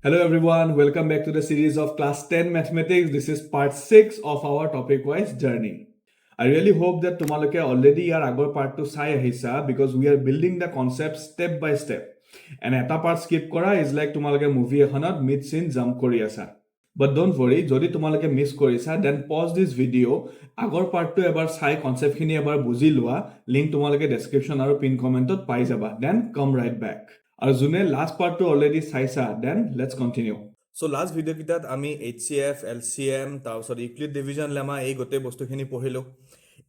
Hello everyone, welcome back to the series of class 10 mathematics. This is part 6 of our topic wise journey. I really hope that tomaloke already are agor part to sai ahisa because we are building the concept step by step. And eta part skip kora is like tomaloke movie ekhonot mid scene jump kori asa. But don't worry, jodi tomaloke miss korisa, then pause this video. Agor part to ebar sai concept khini ebar buji lua, link tomaloke description aru pin commentot pai jaba. Then come right back. আৰু যোনে last পাৰ্টটো already চাইছা then let's continue so' last video' কেইটাত আমি HCF, LCM তাৰপিছত Euclid division lemma এই গোটেই বস্তুখিনি পঢ়িলোঁ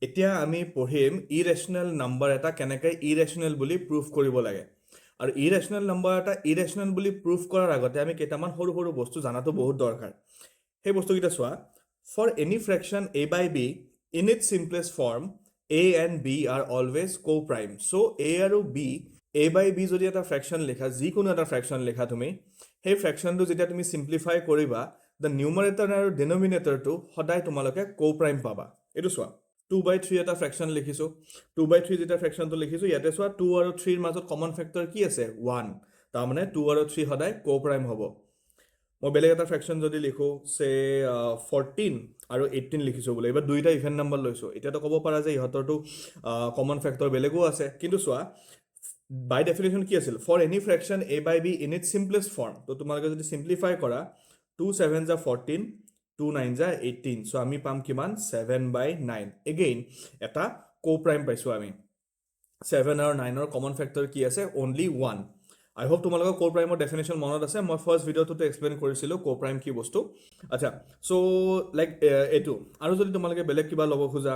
এতিয়া আমি পঢ়িম ইৰেশ্যনেল নাম্বাৰ এটা কেনেকৈ ইৰেশ্যনেল বুলি প্ৰুভ কৰিব লাগে আৰু ইৰেশ্যনেল নাম্বাৰ এটা ইৰেশ্যনেল বুলি প্ৰুভ কৰাৰ আগতে আমি কেইটামান সৰু সৰু বস্তু জানাটো বহুত দৰকাৰ সেই বস্তুকেইটা চোৱা for any fraction A by B in its simplest form A and B are always co-prime so A আৰু B A by B যদি এটা ফ্ৰেকশ্যন লিখা যিকোনো এটা ফ্ৰেকশ্যন লিখা তুমি সেই ফ্ৰেকশ্যনটো যেতিয়া তুমি সিম্পলিফাই কৰিবা দ্য নিউমাৰেটৰ আৰু ডিনমিনেটৰটো সদায় তোমালোকে কো-প্ৰাইম পাবা এইটো চোৱা 2/3 এটা ফ্ৰেকশ্যন লিখিছো 2/3 যেতিয়া ফ্ৰেকশ্যনটো লিখিছো ইয়াতে চোৱা 2 আৰু 3 ৰ মাজত কমন ফেক্টৰ কি আছে 1 তাৰ মানে 2 আৰু 3 সদায় কো-প্ৰাইম হ'ব মই বেলেগ এটা ফ্ৰেকশ্যন যদি লিখো সে 14 আৰু 18 লিখিছো বলে এবাৰ দুইটা ইভেন নাম্বাৰ লৈছো এতিয়াতো ক'ব পাৰা যে ইহতৰটো কমন ফেক্টৰ বেলেগো আছে কিন্তু চোৱা by definition কি আছিল for any fraction A by B in its simplest form তো তোমালোকে যদি সিম্পলিফাই কৰা 2 7 যা 14 2 9 যা 18 সো আমি পাম কিমান 7/9 again এটা co-prime পাইছো আমি 7 আৰু 9 ৰ কমন ফেক্টৰ কি আছে only 1 I hope তোমালোকৰ co-prime ৰ ডেফিনেশন মনত আছে মই ফাৰ্স্ট ভিডিওতে এক্সপ্লেইন কৰিছিলো co-prime কি বস্তু আচ্ছা সো লাইক এটো আৰু যদি তোমালোকে বেলেগ কিবা লব খোজা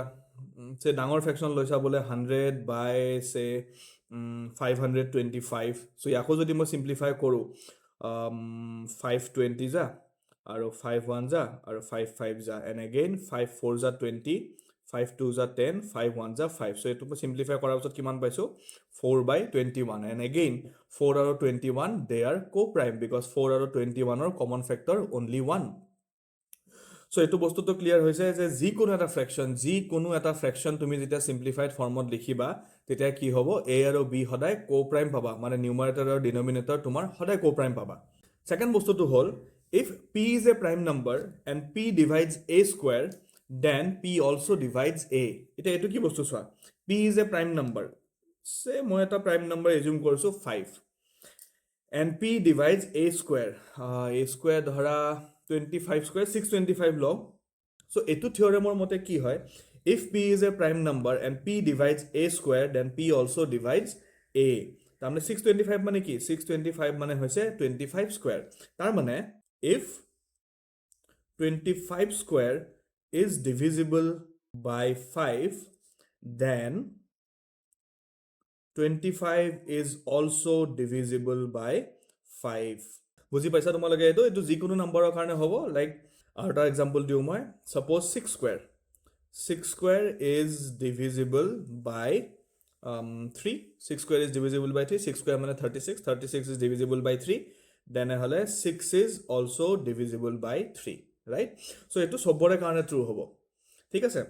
সে ডাঙৰ ফ্ৰেকশ্যন লৈছা বলে 100 বাই সে 525 so ইয়াকো যদি মই সিম্পলিফাই কৰো 520 যা আৰু 51 যা আৰু 55 যা and again 54 যা 20 52 যা 10 51 যা 5 so এটো মই সিম্পলিফাই কৰাৰ পিছত কিমান পাইছো 4/21 and again 4 আৰু 21 they are co-prime because 4 আৰু 21 ৰ কমন ফেক্টৰ only 1 সো এটো বস্তুটো ক্লিয়াৰ হৈছে যে যিকোনো এটা ফ্ৰেকশ্যন তুমি যেতিয়া সিম্পলিফাইড ফৰ্মত লিখিবা তেতিয়া কি হ'ব A আৰু B সদায় কো-প্ৰাইম পাবা মানে নিউমাৰেটৰ আৰু ডিনমিনেটৰ তোমাৰ সদায় কো-প্ৰাইম পাবা সেকেন্ড বস্তুটো হ'ল if P is a prime number and P divides A square then P also divides A এটা এটো কি বস্তু চোৱা P is a prime number সে মই এটা প্ৰাইম নাম্বাৰ এজিউম কৰিছো 5 and P divides A square ধৰা 25 square 625 log so etu theorem or mote ki hoy if P is a prime number and P divides A square then P also divides A tamne 625 mane ki 625 mane hoise 25 square tar mane if 25 square is divisible by 5 then 25 is also divisible by 5 বুজি পাইছা তোমালোকে এটো যিকোনো নম্বৰৰ কাৰণে হ'ব like আৰু এটা এক্সাম্পল দিও মই suppose 6 square is divisible by 3 6 square is divisible by 3 6 square মানে 36 is divisible by 3 then হলে 6 is also divisible by 3 right so এটো সবৰে কাৰণে ট্ৰু হ'ব ঠিক আছে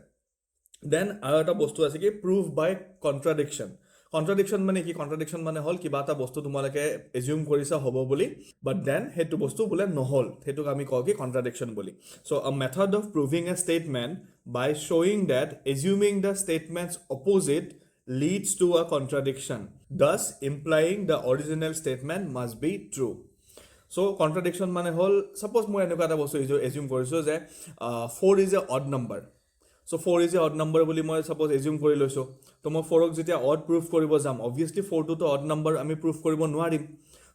then আৰু এটা বস্তু আছে কি proof by contradiction মানে কি কন্ট্ৰাডিকশন মানে হল কিবা এটা বস্তু তোমালকে এজিউম কৰিছা হ'ব বুলি বাট দেন হেতু বস্তু বলে নহল হেতুক আমি কও কি কন্ট্ৰাডিকশন বুলি so a method of proving a statement by showing that assuming the statement's opposite leads to a contradiction thus implying the original statement must be true so contradiction মানে হল suppose মই এনেকুৱা এটা বস্তু এজিউম কৰিছো যে 4 is a odd number so 4 is a odd number বুলি মই suppose assume কৰি লৈছো তো মই 4 ক যেতিয়া odd proof কৰিব যাম obviously 4 টো তো odd number আমি proof কৰিব নোৱাৰিম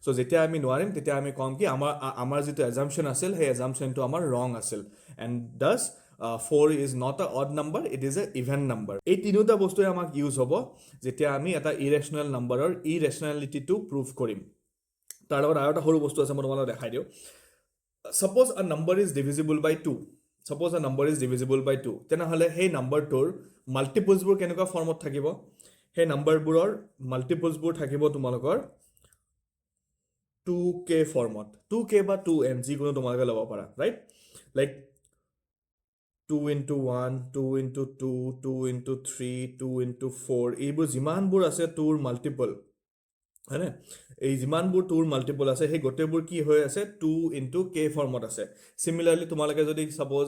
so যেতিয়া আমি নোৱাৰিম তেতিয়া আমি কম কি আমাৰ যেটো assumption আছিল সেই assumption টো আমাৰ wrong আছিল and thus 4 is not a odd number it is a even number এই তিনিটা বস্তু আমাক ইউজ হ'ব যেতিয়া আমি এটা irrational numberৰ irrationality টো proof কৰিম তাৰ লগত আৰু এটা সৰু বস্তু আছে মই তোমালোকক দেখাই দিও suppose a number is divisible by 2 Suppose a number is divisible by 2 তেনেহলে সেই নাম্বাৰটোৰ মাল্টিপলস বোৰ কেনেকুৱা ফৰ্মত থাকিব সেই নাম্বাৰবোৰৰ মাল্টিপলস বোৰ থাকিব তোমালোকৰ 2k ফৰ্মত 2k বা 2n যিকোনো তোমালোকে ল'ব পাৰা right like 2 into 1 2 into 2 2 into 3 2 into 4 এইবোৰ যিমানবোৰ আছে 2ৰ মাল্টিপল হয়নে এই যিমানবোৰ 2ৰ মাল্টিপল আছে সেই গোটেইবোৰ কি হৈ আছে 2 ইনটু k ফৰ্মত আছে সিমিলাৰলি তোমালোকে যদি সাপোজ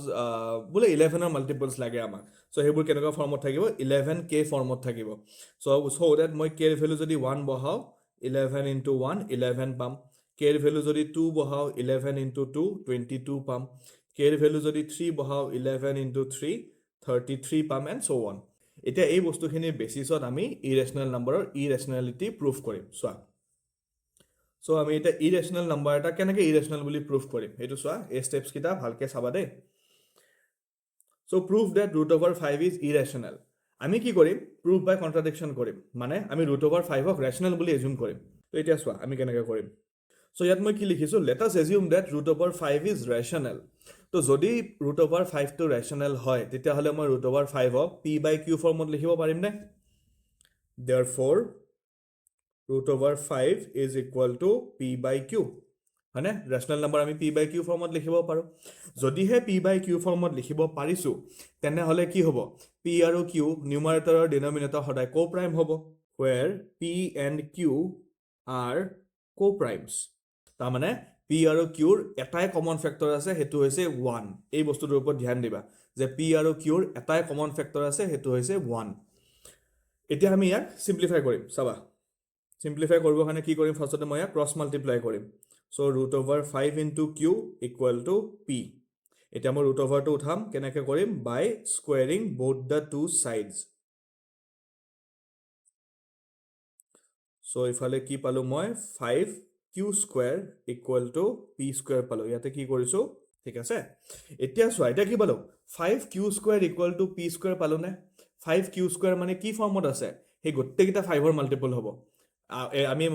বোলে 11ৰ মাল্টিপলছ লাগে আমাক সো সেইবোৰ কেনেকুৱা ফৰ্মত থাকিব 11k ফৰ্মত থাকিব সো দ্যাট মই k ৰ ভ্যালু যদি 1 বহাও 11 ইনটু 1 11 পাম k ৰ ভ্যালু যদি 2 বহাও 11 ইনটু 2 22 পাম k ৰ ভ্যালু যদি 3 বহাও 11 ইনটু 3 33 পাম এণ্ড সো অন এতিয়া এই বস্তুখিনিৰ বেচিছত আমি ইৰেশনাল নাম্বাৰৰ ইৰেশনালিটি প্ৰুফ কৰিম চোৱা সো আমি এটা ইৰেশনাল নাম্বাৰ এটা কেনেকৈ ইৰেশনাল বুলি প্ৰুফ কৰিম এইটো চোৱা এই স্টেপছ কিটা ভালকে চাবা দে সো প্ৰুফ দ্যাট √5 ইজ ইৰেশনাল আমি কি কৰিম প্ৰুফ বাই কন্ট্ৰাডিকশন কৰিম মানে আমি √5 ক ৰেশনাল বুলি এজিউম কৰিম তো এতিয়া চোৱা আমি কেনেকৈ কৰিম সো ইয়াত মই কি লিখিছো let us assume that √5 is ৰেশনাল তো যদি √5 টো ৰেশনাল হয় তেতিয়া হলে মই √5 ক p/q ফৰ্মত লিখিব পাৰিম নে therefore √5 is equal to p/q হয়নে ৰেশনাল নাম্বাৰ আমি p/q ফৰ্মত লিখিব পাৰো যদিহে p/q ফৰ্মত লিখিব পাৰিছো তেনে হলে কি হ'ব p আৰু q নিউমাৰেটৰ আৰু ডিনমিনেটৰ সদায় কো-প্ৰাইম হ'ব where p and q are co-primes তাৰ মানে p আৰু q ৰ এটাই কমন ফেক্টৰ আছে হেতু হৈছে 1 এই বস্তুটোৰ ওপৰত ধ্যান দিবা যে p আৰু q ৰ এটাই কমন ফেক্টৰ আছে হেতু হৈছে 1 এতিয়া আমি ইয়াক সিম্পলিফাই কৰিম চাবা সিম্পলিফাই কৰিব কাৰণে কি কৰিম ফাৰ্স্টতে মই ইয়াক ক্ৰস মাল্টিপ্লাই কৰিম so √5 into q equal to p এতিয়া মই √5 টো উঠাম কেনেকৈ কৰিম বাই স্কোৱাৰিং both the two sides so ইফালে কি পালো মই 5q square equal to p square পালো ইয়াতে কি কৰিছো ঠিক আছে এতিয়া চোৱা এটা কি পালো 5q square equal to p square পালো নে 5q square মানে কি ফৰ্মত আছে হে গোটেইটা 5 ৰ মাল্টিপল হ'ব আমি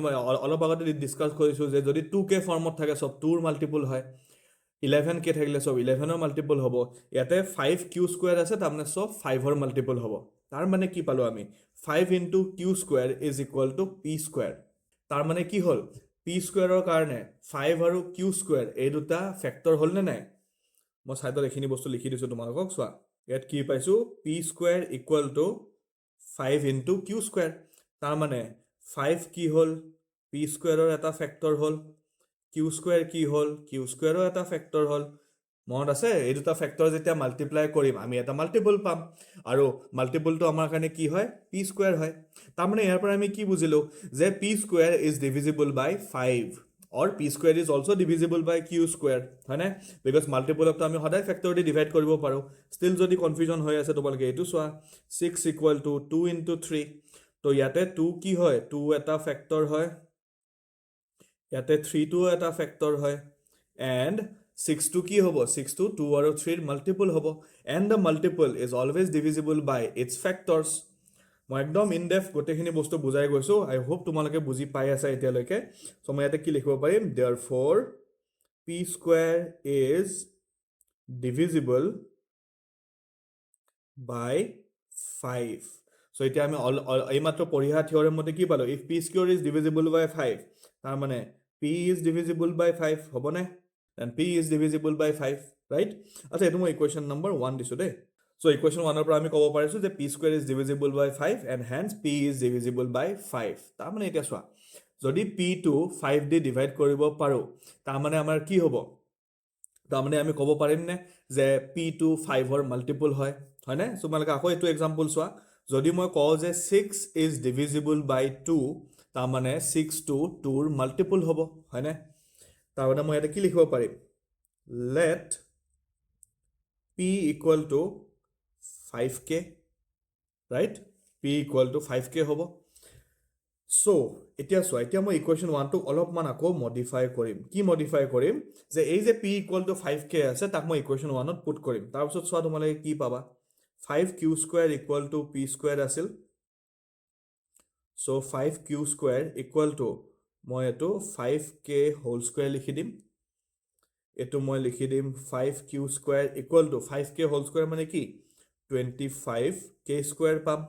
অলপ আগতে ডিসকাস কৰিছো যে যদি 2k ফৰ্মত থাকে সব 2 ৰ মাল্টিপল হয় 11k থাকিলে সব 11 ৰ মাল্টিপল হ'ব ইয়াতে 5q স্কয়াৰ আছে তাৰমানে সব 5 ৰ মাল্টিপল হ'ব তাৰ মানে কি পালো আমি 5 into q square is equal to p square তাৰ মানে কি হ'ল p squareৰ কাৰণে 5 আৰু q square এই দুটা ফেক্টৰ হ'ল নে নাই মই সাইডত এখিনি বস্তু লিখি দিছো তোমালোকক চোৱা ইয়াত কি পাইছো p square equal to 5 into q square তাৰ মানে 5 কি হল p স্কয়াৰৰ এটা ফেক্টৰ হল q স্কয়াৰ কি হল q স্কয়াৰৰ এটা ফেক্টৰ হল মনত আছে এই দুটা ফেক্টৰ যেতিয়া মাল্টিপ্লাই কৰিম আমি এটা মাল্টিপল পাম আৰু মাল্টিপলটো আমাৰ কাৰণে কি হয় p স্কয়াৰ হয় তাৰ মানে ইয়াৰ পৰা আমি কি বুজিলো যে p square is divisible by 5 or p square is also divisible by q square হয়নে because multiple of আমি সদায় ফেক্টৰ দি ডিভাইড কৰিব পাৰো still যদি কনফিউজন হৈ আছে তোমালোকে এটো চোৱা 6 equal to 2 into 3 তো ইয়াতে 2 কি হয় 2 এটা ফেক্টৰ হয় ইয়াতে 3 টো এটা ফেক্টৰ হয় and 6 to কি হ'ব 6 to 2 আৰু 3 ৰ মাল্টিপল হ'ব and the multiple is always divisible by its factors মই একদম ইন ডেপথ গোটেইখিনি বস্তু বুজাই গৈছো আই হোপ তোমালোকে বুজি পাই আছা এতিয়ালৈকে সো মই ইয়াতে কি লিখিব পাৰিম therefore p square is divisible by 5 so এতিয়া আমি এইমাত্ৰ পঢ়িয়া থিওৰেম মতে কি পালো if p square is divisible by 5 তাৰ মানে p is divisible by 5 হ'ব নে then p is divisible by 5 right আচ্ছা এটো মই ইকুৱেশ্যন নম্বৰ 1 দিছো দে So equation 1 ৰ পৰা আমি ক'ব পাৰিছো যে p square is divisible by 5 and hence p is divisible by 5 তাৰ মানে এটা চোৱা যদি p টো 5 দি ডিভাইড কৰিব পাৰো তাৰ মানে আমাৰ কি হ'ব তাৰ মানে আমি ক'ব পাৰিম নে যে p টো 5 ৰ মাল্টিপল হয় হয়নে তোমালোকে আকৌ এটো एग्जांपल চোৱা যদি মই কওঁ যে 6 is divisible by 2 তাৰ মানে 6 টো 2 ৰ মাল্টিপল হ'ব হয়নে তাৰ মানে মই এটা কি লিখিব পাৰিম let p equal to 5k right p equal to 5k হ'ব so এতিয়া মই ইকুৱেশ্যন 1 টো অলপমান আকৌ মডিফাই কৰিম কি মডিফাই কৰিম যে এই যে p equal to 5k আছে তাক মই ইকুৱেশ্যন 1 ত পুট কৰিম তাৰ পিছত চোৱা তোমালোকে কি পাবা 5q square equal to p square আছিল so 5q square equal to মই এটো 5k whole square লিখি দিম এটো মই লিখি দিম 5q square equal to 5k whole square মানে কি 25k square পাম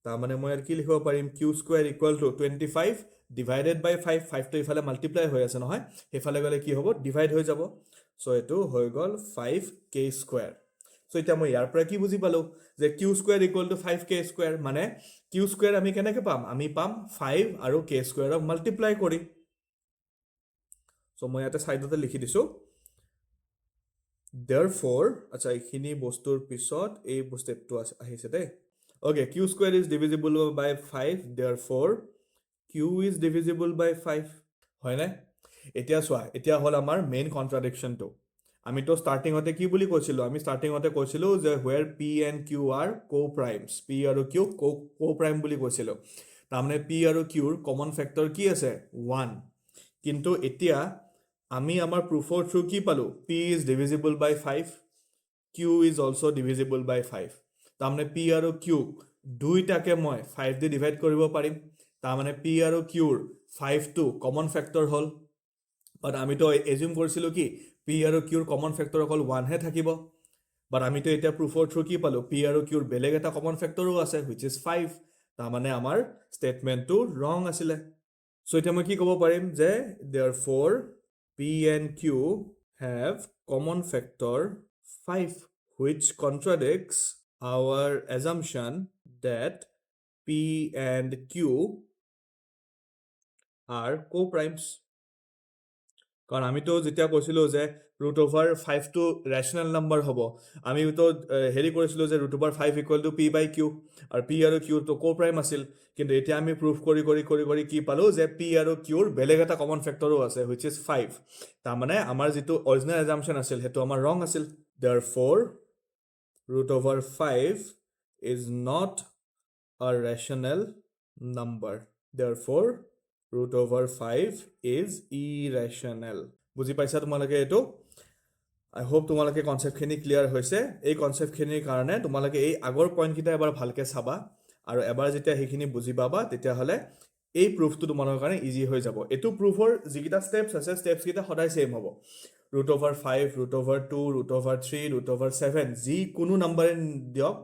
তাৰ মানে মই আৰ কি লিখিব পাৰিম q square equal to 25 divided by 5 5 টো ইফালে মাল্টিপ্লাই হৈ আছে নহয় হেফালে গলে কি হ'ব ডিভাইড হৈ যাব সো এটো হৈ গল 5k square So এতিয়া মই ইয়াৰ পৰা কি বুজি পালো যে q square equal to 5k square মানে q square আমি কেনেকৈ পাম আমি পাম 5 আৰু k square ক মাল্টিপ্লাই কৰি so মই ইয়াতে সাইডতে লিখি দিছো therefore আচ্ছা এইখিনি বস্তুৰ পিছত এই স্টেপটো আহিছে দে okay q square is divisible by 5 therefore q is divisible by 5 হয় না এতিয়া সোয়া এতিয়া হল আমাৰ মেইন কন্ট্ৰাডিকশনটো আমি তো স্টার্টিং হতে কি বুলি কৈছিলো আমি স্টার্টিং হতে কৈছিলো যে where p and q are co-primes p আৰু q co-prime বুলি কৈছিলো তাৰমানে p আৰু q ৰ কমন ফ্যাক্টৰ কি আছে 1 কিন্তু এতিয়া আমি আমাৰ প্ৰুফৰ থ্ৰু কি পালো p is divisible by 5 q is also divisible by 5 তাৰমানে p আৰু q দুইটাকে মই 5 দি ডিভাইড কৰিব পাৰিম তাৰমানে p আৰু q ৰ 5 টো কমন ফ্যাক্টৰ হল বাট আমি তো এজিউম কৰিছিলো কি p আৰু q ৰ কমন ফ্যাক্টৰ অকল 1 হে থাকিব বাট আমি তো এটা প্ৰুফৰ থ্ৰু কি পালো p আৰু q ৰ বেলেগ এটা কমন ফ্যাক্টৰো আছে which is 5 তাৰমানে আমাৰ স্টেটমেন্টটো ৰং আছিল সো এটা মই কি ক'ব পাৰিম যে therefore p and q have common factor 5 which contradicts our assumption that p and q are co-primes কাৰণ আমি তো যেতিয়া কৈছিলো যে root over 5 টো rational number হ'ব আমি তো হেৰি কৰিছিলো যে root over 5 equal to p by q আৰু p আৰু q তো co-prime আছিল কিন্তু এতিয়া আমি proof কৰি কি পালো যে p আৰু q ৰ বেলেগ এটা common factorও আছে which is 5 তাৰমানে আমাৰ যেটো original assumption আছিল হেতু আমাৰ wrong আছিল therefore root over 5 is not a rational number therefore root over 5 is irrational বুজি পাইছা তোমালোকে এটো I hope তোমালোকে কনসেপ্ট খিনি ক্লিয়াৰ হৈছে এই কনসেপ্ট খিনিৰ কাৰণে তোমালোকে এই আগৰ পইণ্ট কিটা এবাৰ ভালকে চাবা আৰু এবাৰ যেতিয়া হেখিনি বুজি পাবা তেতিয়া হলে এই প্ৰুফটো তোমালোকৰ কাৰণে ইজি হৈ যাব এটো প্ৰুফৰ যিকিটা স্টেপস আছে স্টেপস কিটা সদায় সেম হ'ব root over 5 root over 2 root over 3 root over 7 যি কোনো নাম্বাৰ দিয়ক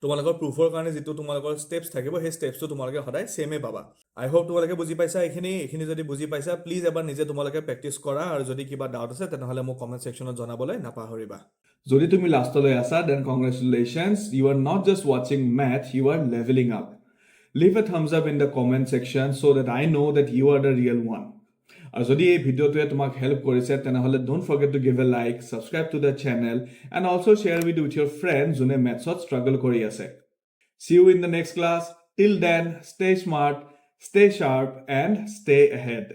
তোমালোকৰ প্ৰুফৰ কাৰণে যেটো তোমালোকৰ স্টেপস থাকিব হে স্টেপসটো তোমালোকে সদায় সেমে পাবা I hope তোমালোকে বুজি পাইছা এখিনি যদি বুজি পাইছা প্লিজ এবাৰ নিজে তোমালোকে প্ৰ্যাকটিস কৰা আৰু যদি কিবা ডাউট আছে তেনেহলে মোক কমেন্ট সেকশনত জনাবলৈ নাপাহৰিবা যদি তুমি লাষ্টলৈ আছা then congratulations you are not just watching math you are leveling up leave a thumbs up in the comment section so that I know that you are the real one আৰু যদি এই ভিডিওটোৱে তোমাক help কৰিছে তেনেহলে don't forget to give a like subscribe to the channel and also share it with your friends যোনে mathsত struggle কৰি আছে see you in the next class till then stay smart stay sharp and stay ahead